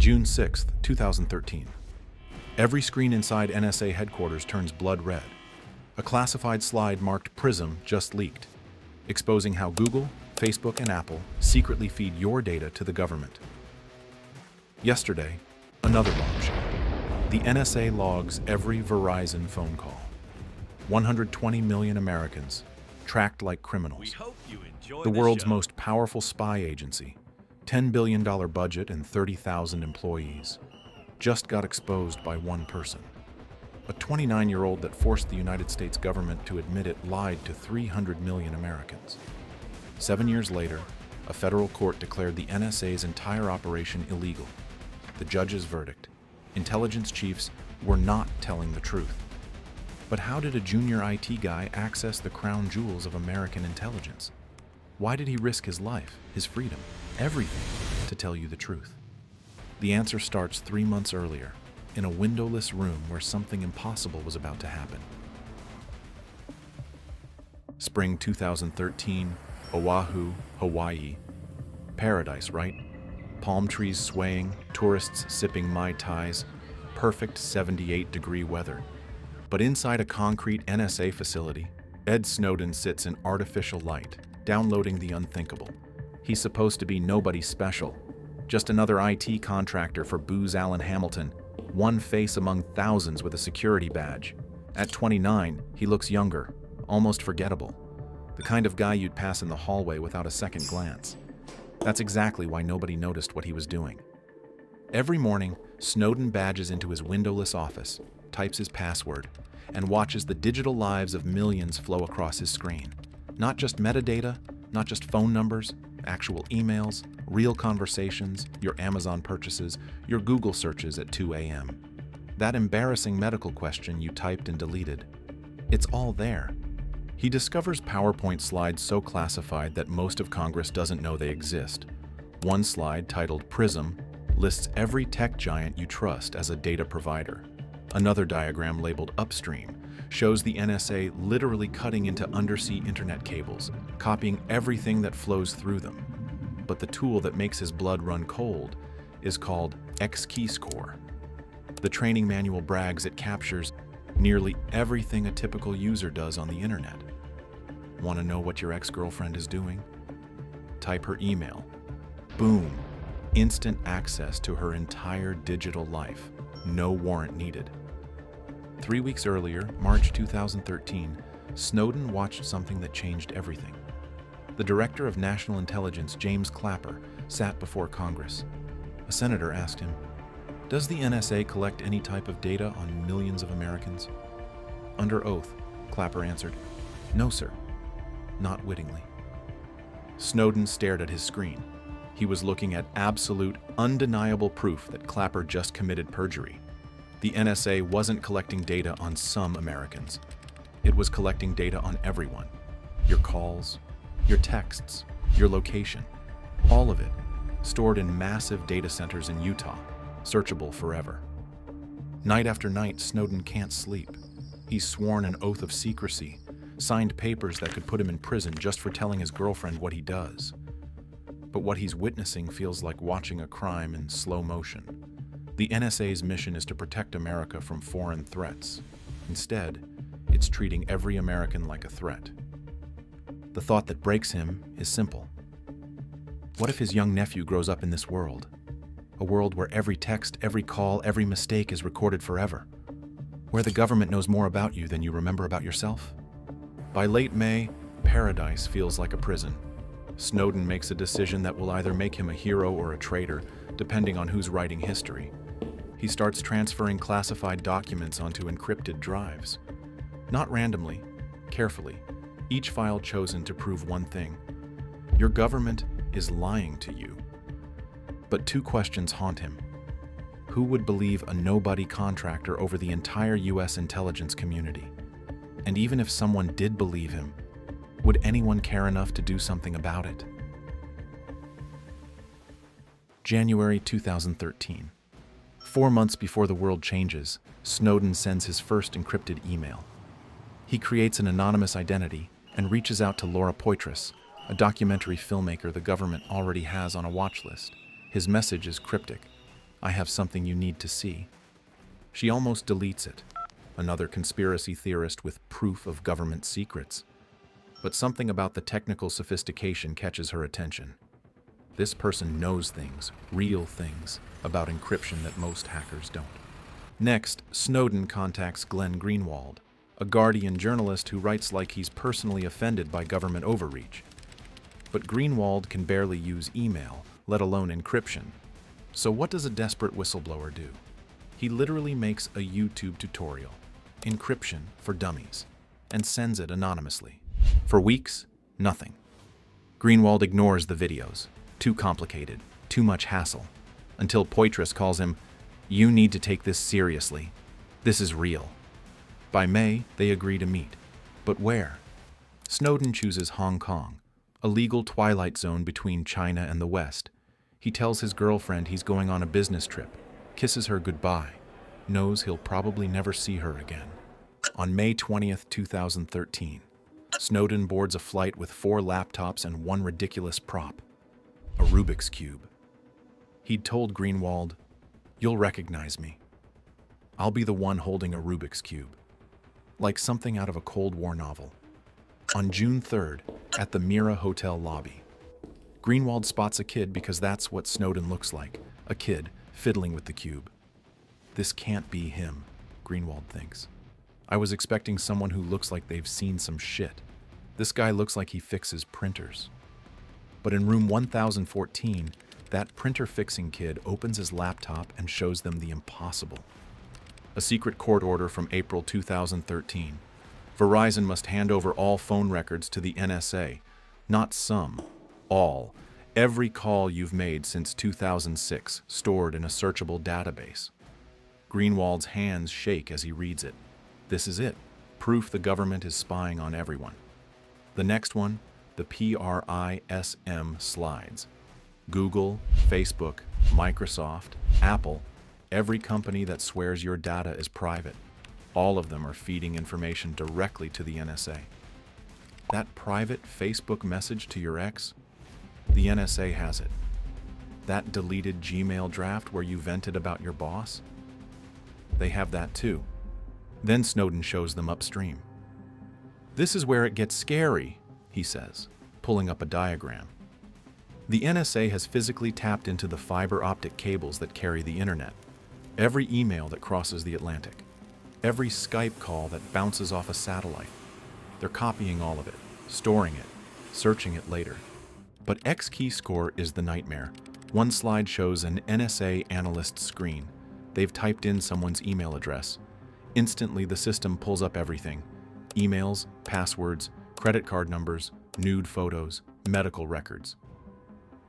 June 6, 2013. Every screen inside NSA headquarters turns blood red. A classified slide marked PRISM just leaked, exposing how Google, Facebook, and Apple secretly feed your data to the government. Yesterday, another bombshell. The NSA logs every Verizon phone call. 120 million Americans, tracked like criminals. The world's most powerful spy agency, $10 billion budget and 30,000 employees, just got exposed by one person. A 29-year-old that forced the United States government to admit it lied to 300 million Americans. 7 years later, a federal court declared the NSA's entire operation illegal. The judge's verdict: intelligence chiefs were not telling the truth. But how did a junior IT guy access the crown jewels of American intelligence? Why did he risk his life, his freedom, everything to tell you the truth? The answer starts 3 months earlier, in a windowless room where something impossible was about to happen. Spring 2013, Oahu, Hawaii. Paradise, right? Palm trees swaying, tourists sipping Mai Tais, perfect 78-degree weather. But inside a concrete NSA facility, Ed Snowden sits in artificial light, downloading the unthinkable. He's supposed to be nobody special, just another IT contractor for Booz Allen Hamilton, one face among thousands with a security badge. At 29, he looks younger, almost forgettable, the kind of guy you'd pass in the hallway without a second glance. That's exactly why nobody noticed what he was doing. Every morning, Snowden badges into his windowless office, types his password, and watches the digital lives of millions flow across his screen. Not just metadata, not just phone numbers, actual emails, real conversations, your Amazon purchases, your Google searches at 2 a.m. That embarrassing medical question you typed and deleted. It's all there. He discovers PowerPoint slides so classified that most of Congress doesn't know they exist. One slide, titled PRISM, lists every tech giant you trust as a data provider. Another diagram labeled Upstream shows the NSA literally cutting into undersea internet cables, copying everything that flows through them. But the tool that makes his blood run cold is called X-Keyscore. The training manual brags it captures nearly everything a typical user does on the internet. Want to know what your ex-girlfriend is doing? Type her email. Boom! Instant access to her entire digital life. No warrant needed. 3 weeks earlier, March 2013, Snowden watched something that changed everything. The Director of National Intelligence, James Clapper, sat before Congress. A senator asked him, "Does the NSA collect any type of data on millions of Americans?" Under oath, Clapper answered, "No, sir," not wittingly. Snowden stared at his screen. He was looking at absolute, undeniable proof that Clapper just committed perjury. The NSA wasn't collecting data on some Americans. It was collecting data on everyone. Your calls, your texts, your location, all of it, stored in massive data centers in Utah, searchable forever. Night after night, Snowden can't sleep. He's sworn an oath of secrecy, signed papers that could put him in prison just for telling his girlfriend what he does. But what he's witnessing feels like watching a crime in slow motion. The NSA's mission is to protect America from foreign threats. Instead, it's treating every American like a threat. The thought that breaks him is simple. What if his young nephew grows up in this world? A world where every text, every call, every mistake is recorded forever. Where the government knows more about you than you remember about yourself? By late May, paradise feels like a prison. Snowden makes a decision that will either make him a hero or a traitor, depending on who's writing history. He starts transferring classified documents onto encrypted drives. Not randomly, carefully, each file chosen to prove one thing: your government is lying to you. But two questions haunt him. Who would believe a nobody contractor over the entire US intelligence community? And even if someone did believe him, would anyone care enough to do something about it? January 2013. 4 months before the world changes, Snowden sends his first encrypted email. He creates an anonymous identity and reaches out to Laura Poitras, a documentary filmmaker the government already has on a watch list. His message is cryptic. I have something you need to see. She almost deletes it. Another conspiracy theorist with proof of government secrets. But something about the technical sophistication catches her attention. This person knows things, real things, about encryption that most hackers don't. Next, Snowden contacts Glenn Greenwald, a Guardian journalist who writes like he's personally offended by government overreach. But Greenwald can barely use email, let alone encryption. So what does a desperate whistleblower do? He literally makes a YouTube tutorial, encryption for dummies, and sends it anonymously. For weeks, nothing. Greenwald ignores the videos. Too complicated, too much hassle. Until Poitras calls him, "You need to take this seriously. This is real." By May, they agree to meet. But where? Snowden chooses Hong Kong, a legal twilight zone between China and the West. He tells his girlfriend he's going on a business trip, kisses her goodbye, knows he'll probably never see her again. On May 20th, 2013, Snowden boards a flight with 4 laptops and one ridiculous prop, a Rubik's Cube. He'd told Greenwald, "You'll recognize me. I'll be the one holding a Rubik's Cube." Like something out of a Cold War novel. On June 3rd, at the Mira Hotel lobby, Greenwald spots a kid because that's what Snowden looks like, a kid fiddling with the cube. This can't be him, Greenwald thinks. I was expecting someone who looks like they've seen some shit. This guy looks like he fixes printers. But in room 1014, that printer-fixing kid opens his laptop and shows them the impossible. A secret court order from April 2013. Verizon must hand over all phone records to the NSA. Not some, all. Every call you've made since 2006, stored in a searchable database. Greenwald's hands shake as he reads it. This is it. Proof the government is spying on everyone. The next one, the PRISM slides. Google, Facebook, Microsoft, Apple, every company that swears your data is private. All of them are feeding information directly to the NSA. That private Facebook message to your ex? The NSA has it. That deleted Gmail draft where you vented about your boss? They have that too. Then Snowden shows them upstream. "This is where it gets scary," he says, pulling up a diagram. The NSA has physically tapped into the fiber optic cables that carry the internet. Every email that crosses the Atlantic. Every Skype call that bounces off a satellite. They're copying all of it, storing it, searching it later. But X-Keyscore is the nightmare. One slide shows an NSA analyst's screen. They've typed in someone's email address. Instantly, the system pulls up everything. Emails, passwords, credit card numbers, nude photos, medical records.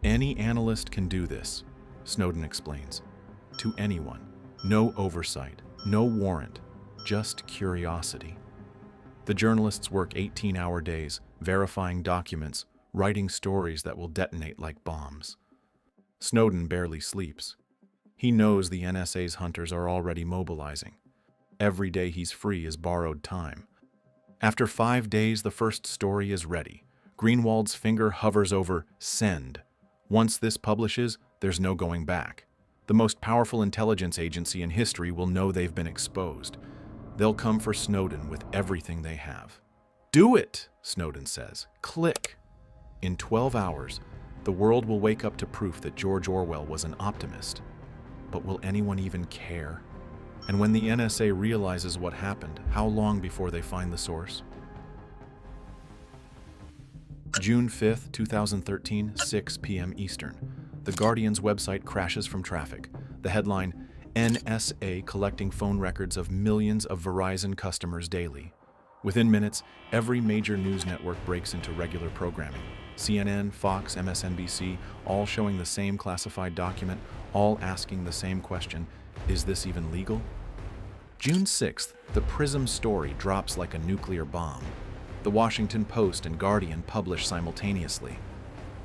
Any analyst can do this, Snowden explains. To anyone. No oversight, no warrant, just curiosity. The journalists work 18-hour days, verifying documents, writing stories that will detonate like bombs. Snowden barely sleeps. He knows the NSA's hunters are already mobilizing. Every day he's free is borrowed time. After 5 days, the first story is ready. Greenwald's finger hovers over send. Once this publishes, there's no going back. The most powerful intelligence agency in history will know they've been exposed. They'll come for Snowden with everything they have. "Do it," Snowden says. "Click." In 12 hours, the world will wake up to proof that George Orwell was an optimist. But will anyone even care? And when the NSA realizes what happened, how long before they find the source? June 5th, 2013, 6 p.m. Eastern. The Guardian's website crashes from traffic. The headline, "NSA collecting phone records of millions of Verizon customers daily." Within minutes, every major news network breaks into regular programming. CNN, Fox, MSNBC, all showing the same classified document, all asking the same question, is this even legal? June 6th, the PRISM story drops like a nuclear bomb. The Washington Post and Guardian publish simultaneously.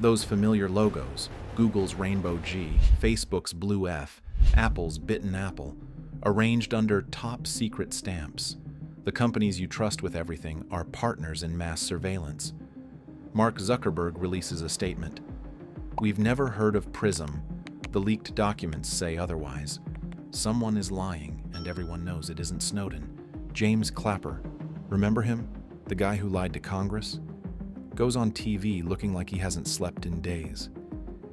Those familiar logos, Google's Rainbow G, Facebook's Blue F, Apple's Bitten Apple, arranged under top secret stamps. The companies you trust with everything are partners in mass surveillance. Mark Zuckerberg releases a statement. "We've never heard of PRISM, The leaked documents say otherwise. Someone is lying, and everyone knows it isn't Snowden. James Clapper. Remember him? The guy who lied to Congress? Goes on TV looking like he hasn't slept in days.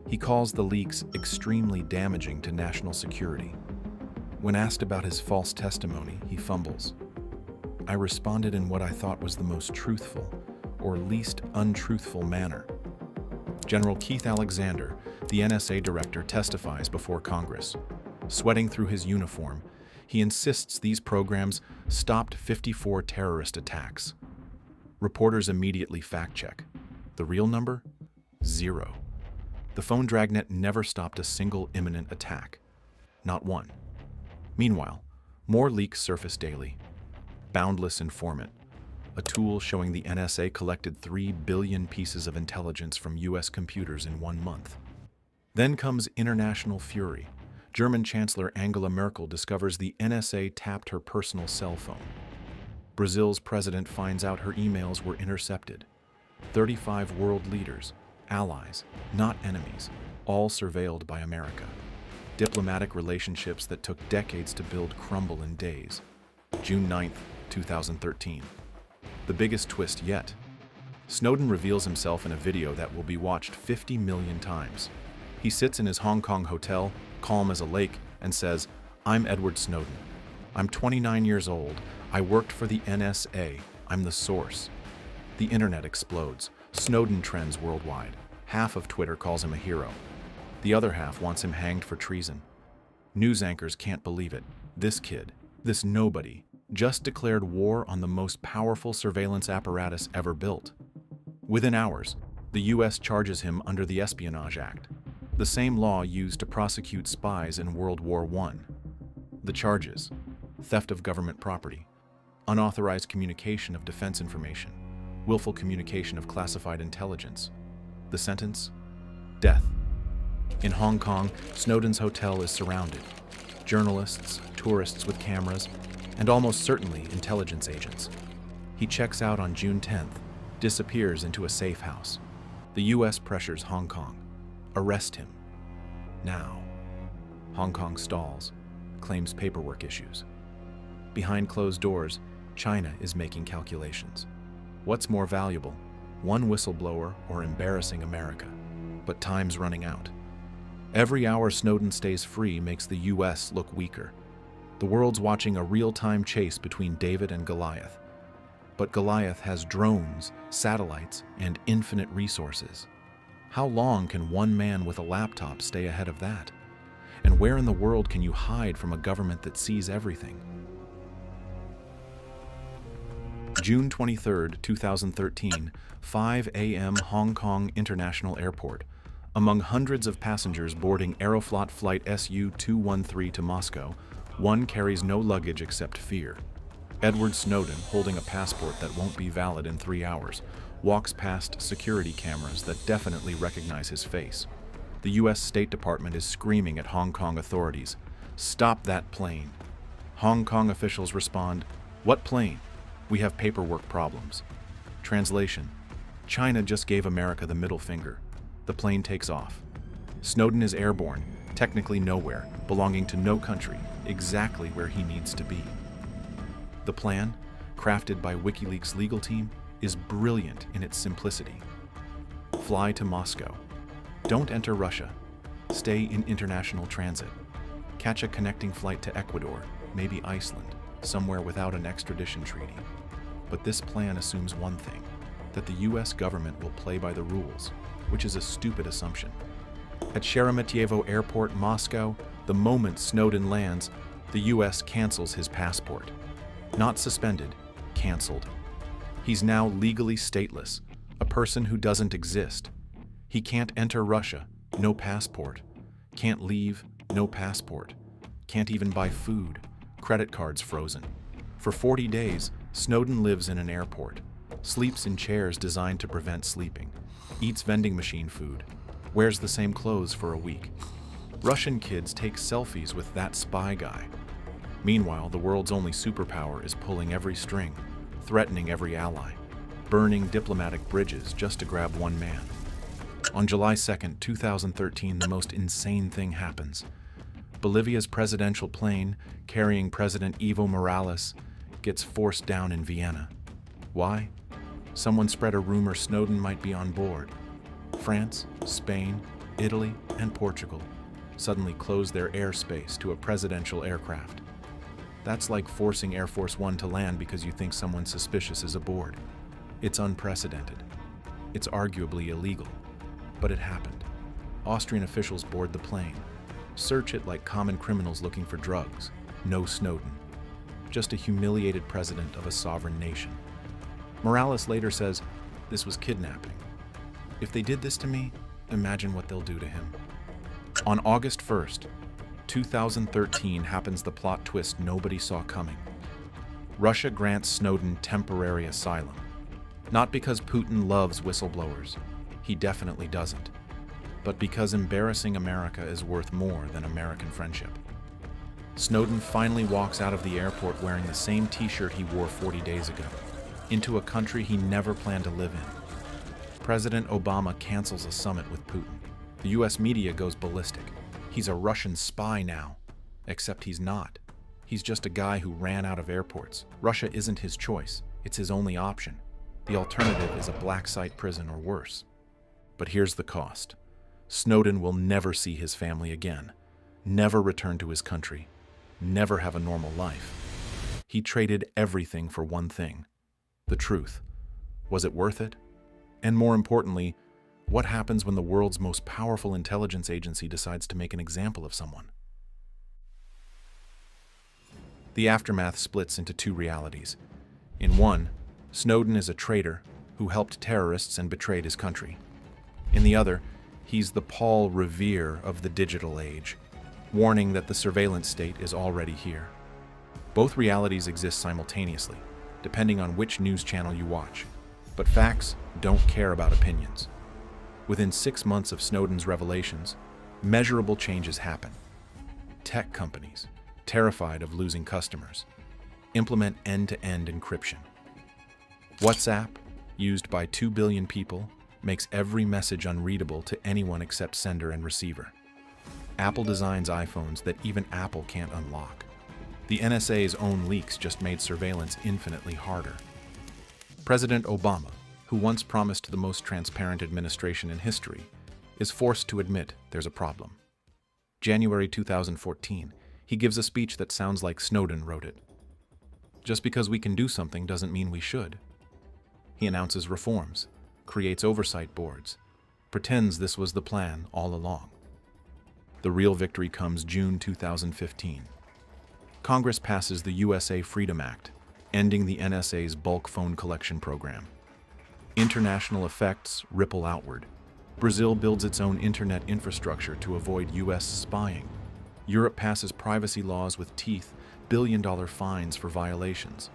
He calls the leaks extremely damaging to national security. When asked about his false testimony, he fumbles. I responded in what I thought was the most truthful, or least untruthful manner. General Keith Alexander, the NSA director, testifies before Congress. Sweating through his uniform, he insists these programs stopped 54 terrorist attacks. Reporters immediately fact-check. The real number? 0. The phone dragnet never stopped a single imminent attack. Not one. Meanwhile, more leaks surface daily. Boundless Informant, a tool showing the NSA collected 3 billion pieces of intelligence from US computers in 1 month. Then comes international fury. German Chancellor Angela Merkel discovers the NSA tapped her personal cell phone. Brazil's president finds out her emails were intercepted. 35 world leaders, allies, not enemies, all surveilled by America. Diplomatic relationships that took decades to build crumble in days. June 9, 2013. The biggest twist yet. Snowden reveals himself in a video that will be watched 50 million times. He sits in his Hong Kong hotel, calm as a lake, and says, "I'm Edward Snowden. I'm 29 years old. I worked for the NSA. I'm the source." The internet explodes. Snowden trends worldwide. Half of Twitter calls him a hero. The other half wants him hanged for treason. News anchors can't believe it. This kid, this nobody, just declared war on the most powerful surveillance apparatus ever built. Within hours, the US charges him under the Espionage Act, the same law used to prosecute spies in World War I. The charges: theft of government property, unauthorized communication of defense information, willful communication of classified intelligence. The sentence? Death. In Hong Kong, Snowden's hotel is surrounded. Journalists, tourists with cameras, and almost certainly intelligence agents. He checks out on June 10th, disappears into a safe house. The US pressures Hong Kong. Arrest him. Now. Hong Kong stalls, claims paperwork issues. Behind closed doors, China is making calculations. What's more valuable, one whistleblower or embarrassing America? But time's running out. Every hour Snowden stays free makes the US look weaker. The world's watching a real-time chase between David and Goliath. But Goliath has drones, satellites, and infinite resources. How long can one man with a laptop stay ahead of that? And where in the world can you hide from a government that sees everything? June 23, 2013, 5 a.m. Hong Kong International Airport. Among hundreds of passengers boarding Aeroflot Flight SU-213 to Moscow, one carries no luggage except fear. Edward Snowden, holding a passport that won't be valid in 3 hours, walks past security cameras that definitely recognize his face. The US State Department is screaming at Hong Kong authorities, "Stop that plane." Hong Kong officials respond, "What plane? We have paperwork problems." Translation: China just gave America the middle finger. The plane takes off. Snowden is airborne, technically nowhere, belonging to no country, exactly where he needs to be. The plan, crafted by WikiLeaks' legal team, is brilliant in its simplicity. Fly to Moscow. Don't enter Russia. Stay in international transit. Catch a connecting flight to Ecuador, maybe Iceland, somewhere without an extradition treaty. But this plan assumes one thing, that the US government will play by the rules, which is a stupid assumption. At Sheremetyevo Airport, Moscow, the moment Snowden lands, the US cancels his passport. Not suspended, canceled. He's now legally stateless, a person who doesn't exist. He can't enter Russia, no passport. Can't leave, no passport. Can't even buy food, credit cards frozen. For 40 days, Snowden lives in an airport, sleeps in chairs designed to prevent sleeping, eats vending machine food, wears the same clothes for a week. Russian kids take selfies with that spy guy. Meanwhile, the world's only superpower is pulling every string, threatening every ally, burning diplomatic bridges just to grab one man. On July 2nd, 2013, the most insane thing happens. Bolivia's presidential plane, carrying President Evo Morales, gets forced down in Vienna. Why? Someone spread a rumor Snowden might be on board. France, Spain, Italy, and Portugal suddenly closed their airspace to a presidential aircraft. That's like forcing Air Force One to land because you think someone suspicious is aboard. It's unprecedented. It's arguably illegal. But it happened. Austrian officials board the plane. Search it like common criminals looking for drugs. No Snowden. Just a humiliated president of a sovereign nation. Morales later says, "This was kidnapping. If they did this to me, imagine what they'll do to him." On August 1st, 2013 happens the plot twist nobody saw coming. Russia grants Snowden temporary asylum. Not because Putin loves whistleblowers. He definitely doesn't. But because embarrassing America is worth more than American friendship. Snowden finally walks out of the airport wearing the same t-shirt he wore 40 days ago, into a country he never planned to live in. President Obama cancels a summit with Putin. The US media goes ballistic. He's a Russian spy now. Except he's not. He's just a guy who ran out of airports. Russia isn't his choice. It's his only option. The alternative is a black site prison or worse. But here's the cost. Snowden will never see his family again, never return to his country, never have a normal life. He traded everything for one thing: the truth. Was it worth it? And more importantly, what happens when the world's most powerful intelligence agency decides to make an example of someone? The aftermath splits into two realities. In one, Snowden is a traitor who helped terrorists and betrayed his country. In the other, he's the Paul Revere of the digital age, warning that the surveillance state is already here. Both realities exist simultaneously, depending on which news channel you watch. But facts don't care about opinions. Within 6 months of Snowden's revelations, measurable changes happen. Tech companies, terrified of losing customers, implement end-to-end encryption. WhatsApp, used by 2 billion people, makes every message unreadable to anyone except sender and receiver. Apple designs iPhones that even Apple can't unlock. The NSA's own leaks just made surveillance infinitely harder. President Obama, who once promised the most transparent administration in history, is forced to admit there's a problem. January 2014, he gives a speech that sounds like Snowden wrote it. Just because we can do something doesn't mean we should. He announces reforms, creates oversight boards, pretends this was the plan all along. The real victory comes June 2015. Congress passes the USA Freedom Act, ending the NSA's bulk phone collection program. International effects ripple outward. Brazil builds its own internet infrastructure to avoid US spying. Europe passes privacy laws with teeth, billion-dollar fines for violations.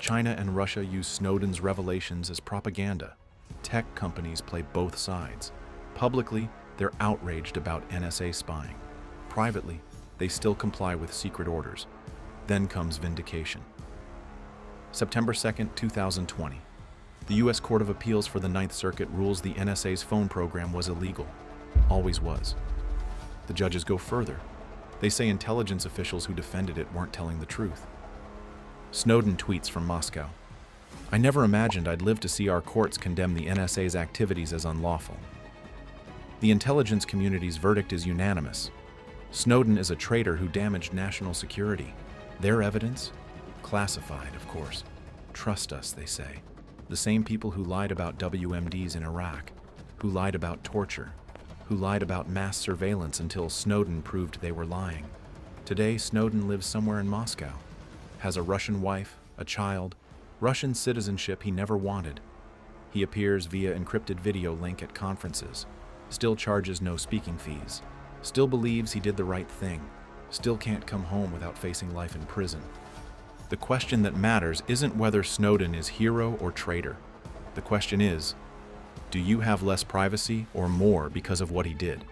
China and Russia use Snowden's revelations as propaganda. Tech companies play both sides. Publicly, they're outraged about NSA spying. Privately, they still comply with secret orders. Then comes vindication. September 2nd, 2020. The U.S. Court of Appeals for the Ninth Circuit rules the NSA's phone program was illegal. Always was. The judges go further. They say intelligence officials who defended it weren't telling the truth. Snowden tweets from Moscow, "I never imagined I'd live to see our courts condemn the NSA's activities as unlawful." The intelligence community's verdict is unanimous. Snowden is a traitor who damaged national security. Their evidence? Classified, of course. Trust us, they say. The same people who lied about WMDs in Iraq, who lied about torture, who lied about mass surveillance until Snowden proved they were lying. Today, Snowden lives somewhere in Moscow, has a Russian wife, a child, Russian citizenship he never wanted. He appears via encrypted video link at conferences, still charges no speaking fees, still believes he did the right thing, still can't come home without facing life in prison. The question that matters isn't whether Snowden is hero or traitor. The question is, do you have less privacy or more because of what he did?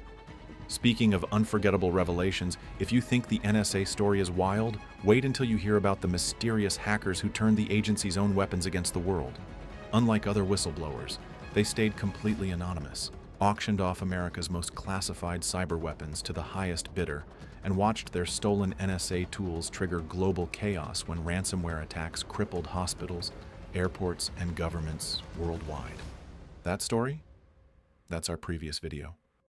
Speaking of unforgettable revelations, if you think the NSA story is wild, wait until you hear about the mysterious hackers who turned the agency's own weapons against the world. Unlike other whistleblowers, they stayed completely anonymous. auctioned off America's most classified cyber weapons to the highest bidder, and watched their stolen NSA tools trigger global chaos when ransomware attacks crippled hospitals, airports, and governments worldwide. That story? That's our previous video.